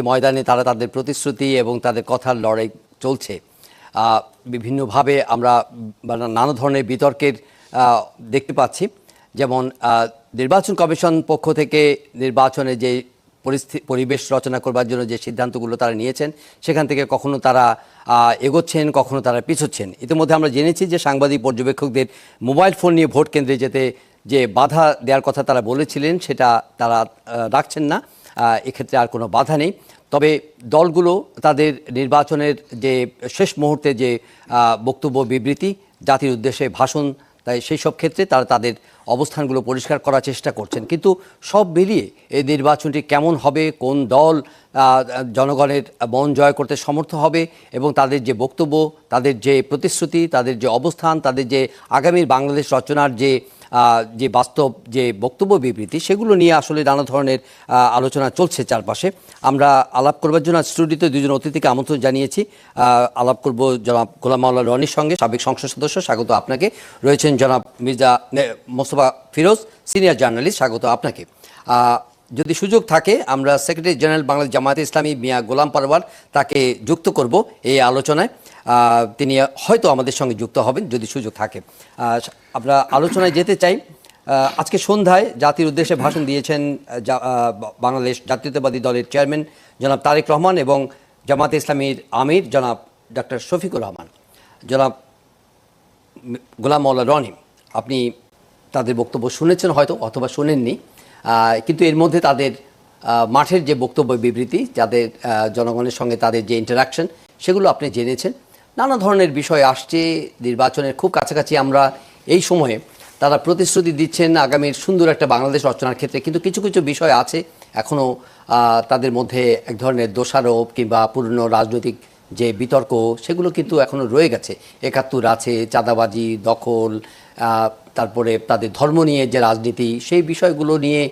ময়দানে তারা তাদের প্রতিশ্রুতি এবং তাদের কথার লড়াই চলছে। বিভিন্নভাবে আমরা নানা ধরনের বিতর্কের দেখতে পাচ্ছি। যেমন নির্বাচন কমিশন পক্ষ থেকে নির্বাচনে যে পরিবেশ রচনা করবার জন্য যে সিদ্ধান্তগুলো তারা নিয়েছেন, সেখান থেকে কখনো তারা এগোচ্ছেন, কখনো তারা পিছোচ্ছেন। ইতিমধ্যে আমরা জেনেছি যে সাংবাদিক পর্যবেক্ষকদের মোবাইল ফোন নিয়ে ভোট কেন্দ্রে যেতে যে বাধা দেওয়ার কথা তারা বলেছিলেন, সেটা তারা রাখছেন না। এক্ষেত্রে আর কোনো বাধা নেই। তবে দলগুলো তাদের নির্বাচনের যে শেষ মুহূর্তে যে বক্তব্য, বিবৃতি, জাতির উদ্দেশ্যে ভাষণ, তাই সেই সব ক্ষেত্রে তারা তাদের অবস্থানগুলো পরিষ্কার করার চেষ্টা করছেন। কিন্তু সব মিলিয়ে এই নির্বাচনটি কেমন হবে, কোন দল জনগণের মন জয় করতে সমর্থ হবে এবং তাদের যে বক্তব্য, তাদের যে প্রতিশ্রুতি, তাদের যে অবস্থান, তাদের যে আগামীর বাংলাদেশ রচনার যে বাস্তব যে বক্তব্য, বিবৃতি, সেগুলো নিয়ে আসলে নানা ধরনের আলোচনা চলছে চারপাশে। আমরা আলাপ করবার জন্য স্টুডিওতে দুজন অতিথিকে আমন্ত্রণ জানিয়েছি। আলাপ করব জনাব গোলাম মাওলা রনির সঙ্গে, সাবেক সংসদ সদস্য, স্বাগত আপনাকে। রয়েছেন জনাব মির্জা মোস্তফা ফিরোজ, সিনিয়র জার্নালিস্ট, স্বাগত আপনাকে। যদি সুযোগ থাকে আমরা সেক্রেটারি জেনারেল বাংলাদেশ জামায়াতে ইসলামী মিয়া গোলাম পরওয়ার, তাকে যুক্ত করব এই আলোচনায়। তিনি হয়তো আমাদের সঙ্গে যুক্ত হবেন যদি সুযোগ থাকে। আমরা আলোচনায় যেতে চাই। আজকে সন্ধ্যায় জাতির উদ্দেশ্যে ভাষণ দিয়েছেন বাংলাদেশ জাতীয়তাবাদী দলের চেয়ারম্যান জনাব তারেক রহমান এবং জামায়াতে ইসলামীর আমির জনাব ডক্টর শফিকুর রহমান। জনাব গোলাম মাওলা রনি, আপনি তাদের বক্তব্য শুনেছেন হয়তো, অথবা শোনেননি, কিন্তু এর মধ্যে তাদের মাঠের যে বক্তব্য, বিবৃতি, যাদের জনগণের সঙ্গে তাদের যে ইন্টারাকশন, সেগুলো আপনি জেনেছেন। নানা ধরনের বিষয় আসছে নির্বাচনের খুব কাছাকাছি। আমরা এই সময়ে তারা প্রতিশ্রুতি দিচ্ছেন আগামীর সুন্দর একটা বাংলাদেশ রচনার ক্ষেত্রে, কিন্তু কিছু কিছু বিষয় আছে এখনও তাদের মধ্যে এক ধরনের দোষারোপ কিংবা পুরনো রাজনৈতিক যে বিতর্ক, সেগুলো কিন্তু এখনও রয়ে গেছে। ৭১ আছে, চাঁদাবাজি, দখল, তারপরে তাদের ধর্ম নিয়ে যে রাজনীতি, সেই বিষয়গুলো নিয়ে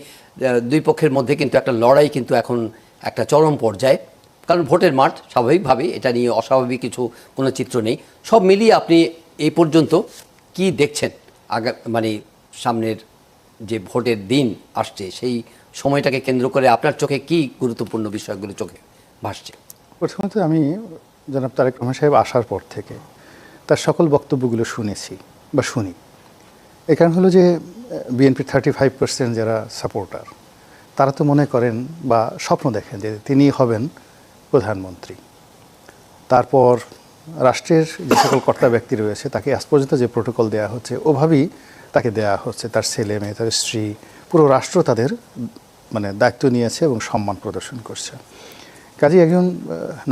দুই পক্ষের মধ্যে কিন্তু একটা লড়াই কিন্তু এখন একটা চরম পর্যায়ে। কারণ ভোটের মাঠ, স্বাভাবিকভাবেই এটা নিয়ে অস্বাভাবিক কোনো চিত্র নেই। সব মিলিয়ে আপনি এই পর্যন্ত কি দেখছেন? মানে সামনের যে ভোটের দিন আসছে, সেই সময়টাকে কেন্দ্র করে আপনার চোখে কি গুরুত্বপূর্ণ বিষয়গুলো চোখে ভাসছে? প্রথমত আমি জনাব তারেক রহমান সাহেব আসার পর থেকে তার সকল বক্তব্যগুলো শুনেছি বা শুনি। এই কারণ হলো যে বিএনপির 35% যারা সাপোর্টার, তারা তো মনে করেন বা স্বপ্ন দেখেন যে তিনি হবেন প্রধানমন্ত্রী। তারপর রাষ্ট্রের যে সকল কর্তা ব্যক্তি রয়েছে তাকে আজ পর্যন্ত যে প্রোটোকল দেওয়া হচ্ছে, ওভাবেই তাকে দেওয়া হচ্ছে। তার ছেলে মেয়ে, তার স্ত্রী, পুরো রাষ্ট্র তাদের দায়িত্ব নিয়েছে এবং সম্মান প্রদর্শন করছে। কাজে একজন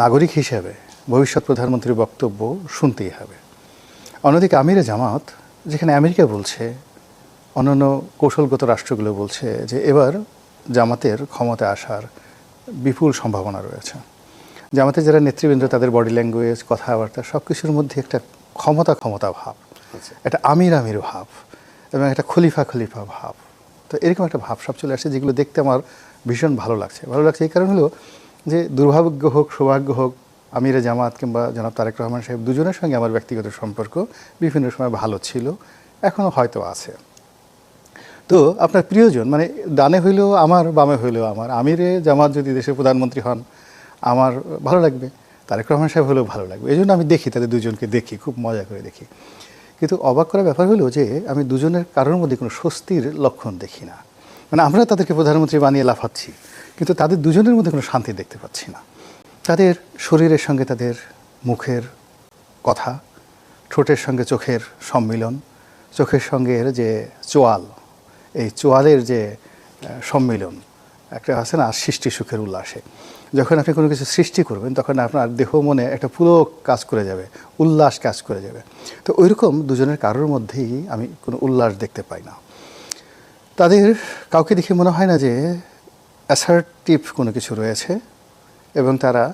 নাগরিক হিসেবে ভবিষ্যৎ প্রধানমন্ত্রীর বক্তব্য শুনতেই হবে। অন্যদিকে আমিরে জামাত, যেখানে আমেরিকা বলছে, অন্যান্য কৌশলগত রাষ্ট্রগুলো বলছে যে এবার জামাতের ক্ষমতা আসার বিপুল সম্ভাবনা রয়েছে। জামাতের যারা নেতৃবৃন্দ, তাদের বডি ল্যাঙ্গুয়েজ, কথাবার্তা, সব কিছুর মধ্যে একটা ক্ষমতা ভাব, একটা আমির ভাব এবং একটা খলিফা ভাব। তো এরকম একটা ভাব সব চলে আসছে, যেগুলো দেখতে আমার ভীষণ ভালো লাগছে। এই কারণ হলো যে দুর্ভাগ্য হোক, সৌভাগ্য হোক, আমিরে জামাত কিংবা জনাব তারেক রহমান সাহেব দুজনের সঙ্গে আমার ব্যক্তিগত সম্পর্ক বিভিন্ন সময় ভালো ছিল, এখনও হয়তো আছে। তো আপনার প্রিয়জন, ডানে হইলেও আমার, বামে হইলেও আমার, আমিরে জামাত যদি দেশের প্রধানমন্ত্রী হন আমার ভালো লাগবে, তারেক রহমান সাহেব হলেও ভালো লাগবে। এই জন্য আমি দেখি, তাদের দুজনকে দেখি, খুব মজা করে দেখি। কিন্তু অবাক করার ব্যাপার হলো যে আমি দুজনের কারোর মধ্যে কোনো স্বস্তির লক্ষণ দেখি না। আমরা তাদেরকে প্রধানমন্ত্রী বানিয়ে লাফাচ্ছি, কিন্তু তাদের দুজনের মধ্যে কোনো শান্তি দেখতে পাচ্ছি না। তাদের শরীরের সঙ্গে তাদের মুখের কথা, ঠোঁটের সঙ্গে চোখের সম্মিলন, চোখের সঙ্গে এর যে চোয়াল, এই চোয়ালের যে সম্মিলন, একটা আছে না সৃষ্টি সুখের উল্লাসে। যখন আপনি কোনো কিছু সৃষ্টি করবেন তখন আপনার দেহ মনে একটা পুরো কাজ করে যাবে, উল্লাস কাজ করে যাবে। তো ওইরকম দুজনের কারোর মধ্যেই আমি কোনো উল্লাস দেখতে পাই না। তাদের কাউকে দেখে মনে হয় না যে অ্যাসার্টিভ কোনো কিছু রয়েছে, এবং তারা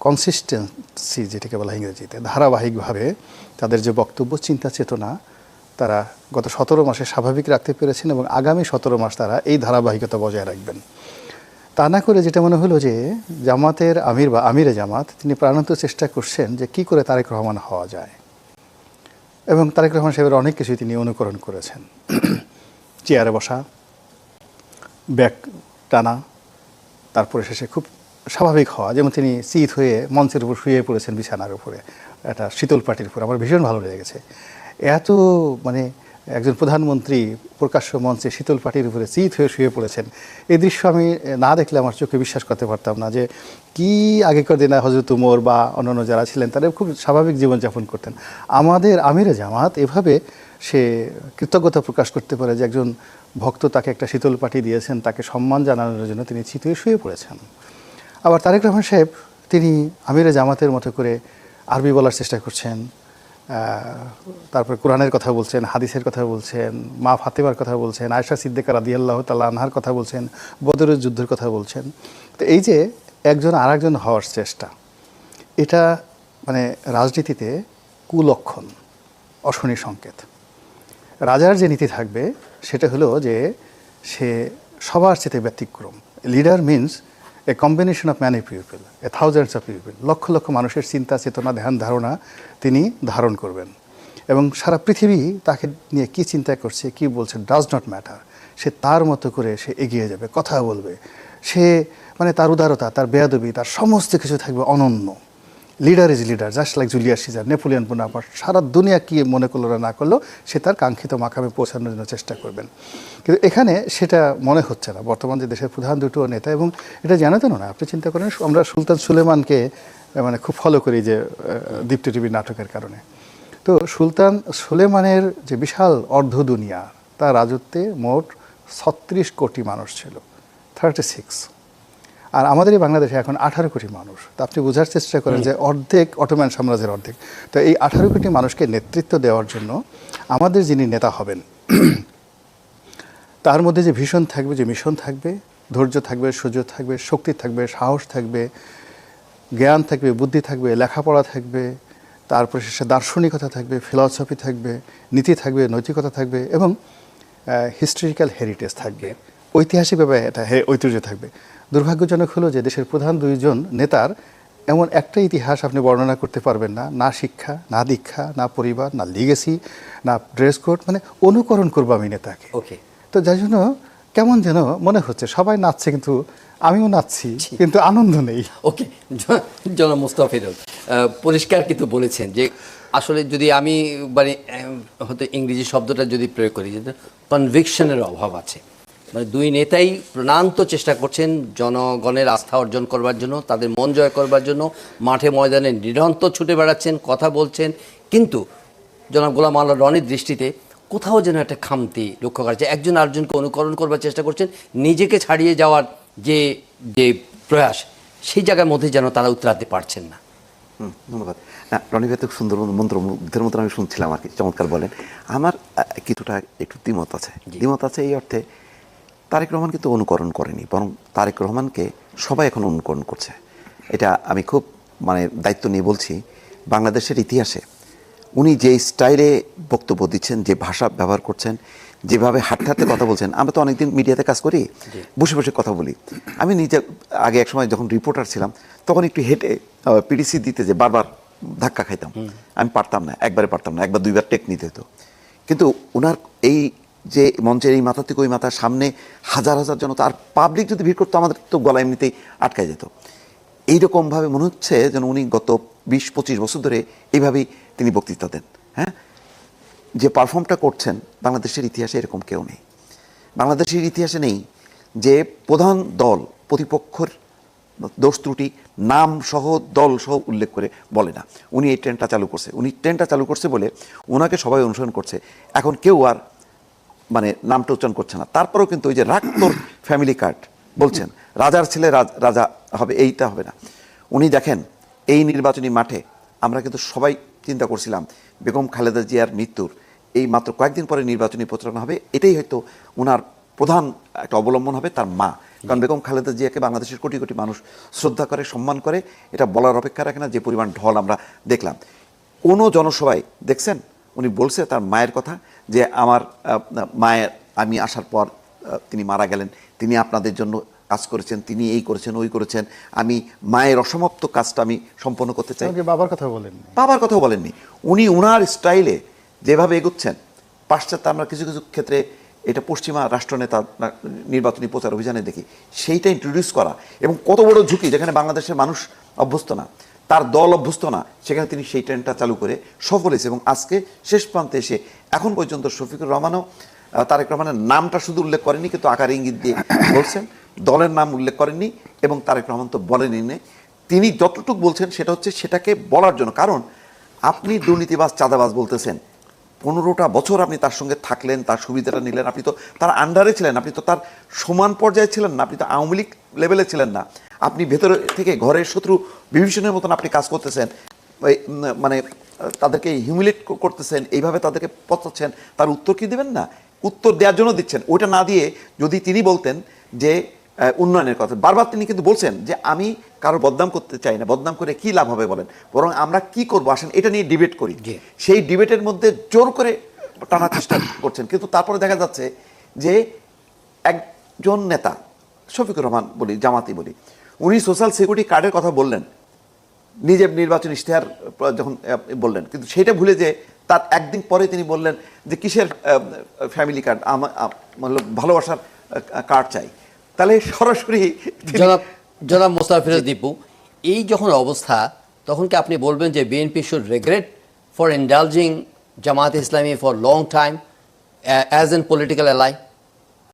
কনসিস্টেন্সি, যেটাকে বলা ইংরেজিতে, ধারাবাহিকভাবে তাদের যে বক্তব্য, চিন্তা চেতনা, তারা গত 17 মাসে স্বাভাবিক রাখতে পেরেছেন এবং আগামী 17 মাস তারা এই ধারাবাহিকতা বজায় রাখবেন। তা না করে যেটা মনে হলো যে জামাতের আমির বা আমিরে জামাত, তিনি প্রাণান্ত চেষ্টা করছেন যে কি করে তারেক রহমান হওয়া যায়, এবং তারেক রহমান সাহেবের অনেক কিছুই তিনি অনুকরণ করেছেন। চেয়ারে বসা, ব্যাগ টানা, তারপরে শেষে খুব স্বাভাবিক হওয়া, যেমন তিনি চিত হয়ে মঞ্চের উপর শুয়ে পড়েছেন বিছানার উপরে, একটা শীতল পাটির উপর, আমার ভীষণ ভালো লেগেছে। এত মানে একজন প্রধানমন্ত্রী প্রকাশ্য মঞ্চে শীতল পাটির উপরে চিত হয়ে শুয়ে পড়েছেন, এই দৃশ্য আমি না দেখলে আমার চোখে বিশ্বাস করতে পারতাম না যে কি আগেকার দিনে হযরত উমর বা অন্যান্য যারা ছিলেন তারা খুব স্বাভাবিক জীবনযাপন করতেন। আমাদের আমিরে জামাত এভাবে সে কৃতজ্ঞতা প্রকাশ করতে পারে যে একজন ভক্ত তাকে একটা শীতল পাটি দিয়েছেন, তাকে সম্মান জানানোর জন্য তিনি চিত হয়ে শুয়ে পড়েছেন। আবার তারেক রহমান সাহেব তিনি আমিরে জামাতের মতো করে আরবি বলার চেষ্টা করছেন, তারপরে কোরআনের কথা বলছেন, হাদিসের কথা বলছেন, মা ফাতেমার কথা বলছেন, আয়েশা সিদ্দিকা রাদিয়াল্লাহু তাআলা আনহার কথা বলছেন, বদরের যুদ্ধের কথা বলছেন। তো এই যে একজন আরেকজন হওয়ার চেষ্টা, এটা মানে রাজনীতিতে কুলক্ষণ, অশনি সংকেত। রাজার যে নীতি থাকবে সেটা হলো যে সে সবার চেয়ে ব্যতিক্রম। Leader means a combination of many people, a thousands of people, লক্ষ লক্ষ মানুষের চিন্তা চেতনা ধ্যান ধারণা তিনি ধারণ করবেন এবং সারা পৃথিবী তাকে নিয়ে কী চিন্তা করছে কী বলছে ডাজ নট ম্যাটার, সে তার মতো করে সে এগিয়ে যাবে, কথা বলবে, সে মানে তার উদারতা, তার বেয়াদবি, তার সমস্ত কিছু থাকবে অনন্য। Leader is leader, just like Julius Caesar, Napoleon Bonaparte, সারা দুনিয়া কি মনে করলো না করলো সে তার কাঙ্ক্ষিত মাকামে পৌঁছানোর জন্য চেষ্টা করবেন। কিন্তু এখানে সেটা মনে হচ্ছে না। বর্তমান যে দেশের প্রধান দুটো নেতা, এবং এটা জানাতেন না, আপনি চিন্তা করেন আমরা সুলতান সুলেমানকে মানে খুব ফলো করি যে দীপ্তি টিভির নাটকের কারণে। তো সুলতান সুলেমানের যে বিশাল অর্ধ দুনিয়া, তার রাজত্বে মোট 36 কোটি মানুষ ছিল, 36। আর আমাদের এই বাংলাদেশে এখন 18 কোটি মানুষ। তো আপনি বোঝার চেষ্টা করেন যে অর্ধেক অটোম্যান সাম্রাজ্যের অর্ধেক। তো এই 18 কোটি মানুষকে নেতৃত্ব দেওয়ার জন্য আমাদের যিনি নেতা হবেন তার মধ্যে যে ভীষণ থাকবে, যে মিশন থাকবে, ধৈর্য থাকবে, সুযোগ থাকবে, শক্তি থাকবে, সাহস থাকবে, জ্ঞান থাকবে, বুদ্ধি থাকবে, লেখাপড়া থাকবে, তারপরে সে দার্শনিকতা থাকবে, ফিলসফি থাকবে, নীতি থাকবে, নৈতিকতা থাকবে এবং হিস্টোরিক্যাল হেরিটেজ থাকবে, ঐতিহাসিকভাবে এটা ঐতিহ্য থাকবে। দুর্ভাগ্যজনক হলো যে দেশের প্রধান দুইজন নেতার এমন একটা ইতিহাস আপনি বর্ণনা করতে পারবেন না, না শিক্ষা, না দীক্ষা, না পরিবার, না লিগেসি, না ড্রেস কোড, মানে অনুকরণ করবো আমি নেতাকে। ওকে, তো যার জন্য কেমন যেন মনে হচ্ছে সবাই নাচছে কিন্তু আমিও নাচছি, কিন্তু আনন্দ নেই। ওকে, জনাব মুস্তাফিজুর পরিষ্কার কিন্তু বলেছেন যে আসলে যদি আমি মানে হয়তো ইংরেজি শব্দটা যদি প্রয়োগ করি, যে কনভিকশনের অভাব আছে। মানে দুই নেতাই প্রাণান্ত চেষ্টা করছেন জনগণের আস্থা অর্জন করবার জন্য, তাদের মন জয় করবার জন্য মাঠে ময়দানে নিরন্তর ছুটে বেড়াচ্ছেন, কথা বলছেন, কিন্তু জনাব গোলাম আল্লাহ রনির দৃষ্টিতে কোথাও যেন একটা খামতি লক্ষ্য করা যায়। একজন আরেকজনকে অনুকরণ করবার চেষ্টা করছেন, নিজেকে ছাড়িয়ে যাওয়ার যে যে প্রয়াস, সেই জায়গার মধ্যে যেন তারা উতরাতে পারছেন না। ধন্যবাদ। না, রনি ভাই তো সুন্দর মন্ত্রমুগ্ধের মতন আমি শুনছিলাম আর কি, চমৎকার বলেন। আমার কিছুটা একটু দ্বিমত আছে। দ্বিমত আছে এই অর্থে, তারেক রহমান কিন্তু অনুকরণ করেনি, বরং তারেক রহমানকে সবাই এখন অনুকরণ করছে। এটা আমি খুব মানে দায়িত্ব নিয়ে বলছি। বাংলাদেশের ইতিহাসে উনি যে স্টাইলে বক্তব্য দিচ্ছেন, যে ভাষা ব্যবহার করছেন, যেভাবে হাঁটতে হাঁটতে কথা বলছেন, আমরা তো অনেকদিন মিডিয়াতে কাজ করি, বসে বসে কথা বলি। আমি নিজে আগে এক সময় যখন রিপোর্টার ছিলাম তখন একটু হেঁটে পিডিসি দিতে যে বারবার ধাক্কা খাইতাম, আমি পারতাম না, একবারে পারতাম না, একবার দুইবার টেক নিতে হতো। কিন্তু ওনার এই যে মঞ্চের এই মাথা থেকে ওই মাথার সামনে হাজার হাজার জনতা, আর পাবলিক যদি ভিড় করতো আমাদের তো গলা এমনিতেই আটকায় যেত। এইরকমভাবে মনে হচ্ছে যেন উনি গত 20-25 বছর ধরে এইভাবেই তিনি বক্তৃতা দেন। হ্যাঁ, যে পারফর্মটা করছেন বাংলাদেশের ইতিহাসে এরকম কেউ নেই। বাংলাদেশের ইতিহাসে নেই যে প্রধান দল প্রতিপক্ষের দোষ ত্রুটি নাম সহ দল সহ উল্লেখ করে বলে না। উনি এই ট্রেনটা চালু করছে, উনি ট্রেনটা চালু করছে বলে ওনাকে সবাই অনুসরণ করছে। এখন কেউ আর মানে নামটা উচ্চারণ করছে না। তারপরেও কিন্তু ওই যে রাক্তর ফ্যামিলি কার্ড বলছেন, রাজার ছেলে রাজা হবে, এইটা হবে না। উনি দেখেন এই নির্বাচনী মাঠে আমরা কিন্তু সবাই চিন্তা করছিলাম বেগম খালেদা জিয়ার মৃত্যুর এই মাত্র কয়েকদিন পরে নির্বাচনী প্রচারণা হবে, এটাই হয়তো ওনার প্রধান একটা অবলম্বন হবে তার মা। কারণ বেগম খালেদা জিয়াকে বাংলাদেশের কোটি কোটি মানুষ শ্রদ্ধা করে, সম্মান করে, এটা বলার অপেক্ষা রাখে না। যে পরিমাণ ঢল আমরা দেখলাম কোনো জনসভায় দেখছেন উনি বলছে তার মায়ের কথা, যে আমার মায়ের আমি আসার পর তিনি মারা গেলেন, তিনি আপনাদের জন্য কাজ করেছেন, তিনি এই করেছেন ওই করেছেন, আমি মায়ের অসমাপ্ত কাজটা আমি সম্পন্ন করতে চাই। বাবার কথা বলেননি, বাবার কথাও বলেননি। উনি ওনার স্টাইলে যেভাবে এগোচ্ছেন, পাশ্চাত্যে আমরা কিছু কিছু ক্ষেত্রে এটা পশ্চিমা রাষ্ট্রনেতা নির্বাচনী প্রচার অভিযানে দেখি, সেইটা ইন্ট্রোডিউস করা এবং কত বড় ঝুঁকি, যেখানে বাংলাদেশের মানুষ অভ্যস্ত না, তার দল অভ্যস্ত না, সেখানে তিনি সেই ট্রেনটা চালু করে সফল হয়েছে। এবং আজকে শেষ প্রান্তে এসে এখন পর্যন্ত শফিকুর রহমানও তারেক রহমানের নামটা শুধু উল্লেখ করেনি, কিন্তু আকার ইঙ্গিত দিয়ে বলছেন, দলের নাম উল্লেখ করেননি, এবং তারেক রহমান তো বলেনি না। তিনি যতটুকু বলছেন সেটা হচ্ছে সেটাকে বলার জন্য, কারণ আপনি দুর্নীতিবাজ চাঁদাবাজ বলতেছেন, 15টা বছর আপনি তার সঙ্গে থাকলেন, তার সুবিধাটা নিলেন, আপনি তো তার আন্ডারে ছিলেন, আপনি তো তার সমান পর্যায়ে ছিলেন না, আপনি তো আওয়ামী লীগ লেভেলে ছিলেন না, আপনি ভেতরে থেকে ঘরের শত্রু বিভীষণের মতন আপনি কাজ করতেছেন, মানে তাদেরকে হিউমিলেট করতেছেন, এইভাবে তাদেরকে পচাচ্ছেন, তার উত্তর কি দেবেন না? উত্তর দেওয়ার জন্য দিচ্ছেন। ওইটা না দিয়ে যদি তিনি বলতেন যে উন্নয়নের কথা, বারবার তিনি কিন্তু বলছেন যে আমি কারো বদনাম করতে চাই না, বদনাম করে কি লাভ হবে বলেন, বরং আমরা কি করবো আসেন এটা নিয়ে ডিবেট করি। সেই ডিবেটের মধ্যে জোর করে টানার চেষ্টা করছেন, কিন্তু তারপরে দেখা যাচ্ছে যে একজন নেতা, শফিকুর রহমান বলি, জামাতি বলি, উনি সোশ্যাল সিকিউরিটি কার্ডের কথা বললেন, নিজের নির্বাচন ইশতেহার যখন বললেন, কিন্তু সেটা ভুলে যে তার একদিন পরে তিনি বললেন যে কিসের ফ্যামিলি কার্ড, ভালোবাসার কার্ড চাই। তাহলে সরাসরি জনাব মোস্তাফিজ দীপু, এই যখন অবস্থা, তখন কি আপনি বলবেন যে BNP should regret for indulging Jamaat Islami for long time as an political ally?